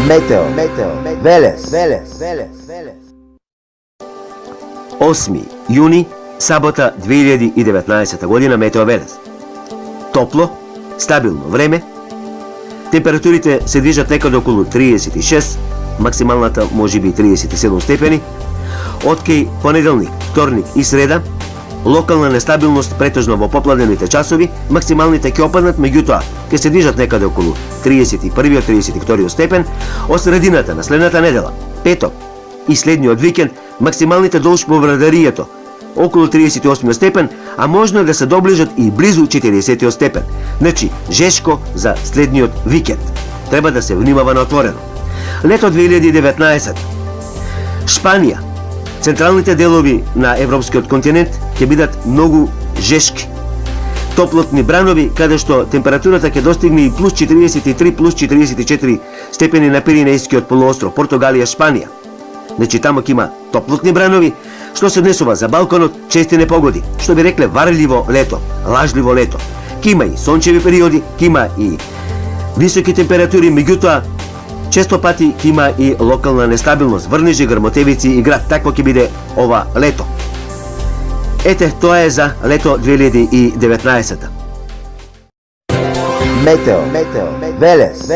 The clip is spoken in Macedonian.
Метео Велес 8. juni, sabota 2019 godina, Meteo Велес. Топло, стабилно време. Температурите се движат некаде околу 36, максималната може би 37 степени. Откај понеделник, вторник и среда, локална нестабилност претежно во попладневните часови, максималните ќе опаднат, меѓутоа ќе се движат некаде околу 31-32 степен. Од средината на следната недела, петок и следниот викенд, максималните долж по Врадаријето околу 38 степен, а можно да се доближат и близу 40 степен. Значи, жешко за следниот викенд. Треба да се внимава на отворено. Лето 2019. Шпанија. Централните делови на европскиот континент ќе бидат многу жешки. Топлотни бранови, каде што температурата ќе достигне и плюс 43, плюс 44 степени на Пиринејскиот полуостров, Португалија, Шпанија. Значи, тамо ќе има топлотни бранови, што се однесува за балконот, чести непогоди, што би рекле варливо лето, лажливо лето. Ќе има и сончеви периоди, ќе има и високи температури, меѓутоа често пати ќе има и локална нестабилност, врнежи, грмотевици и град. Такво ќе биде ова лето. Ете, тоа е за лето 2019. Метео Велес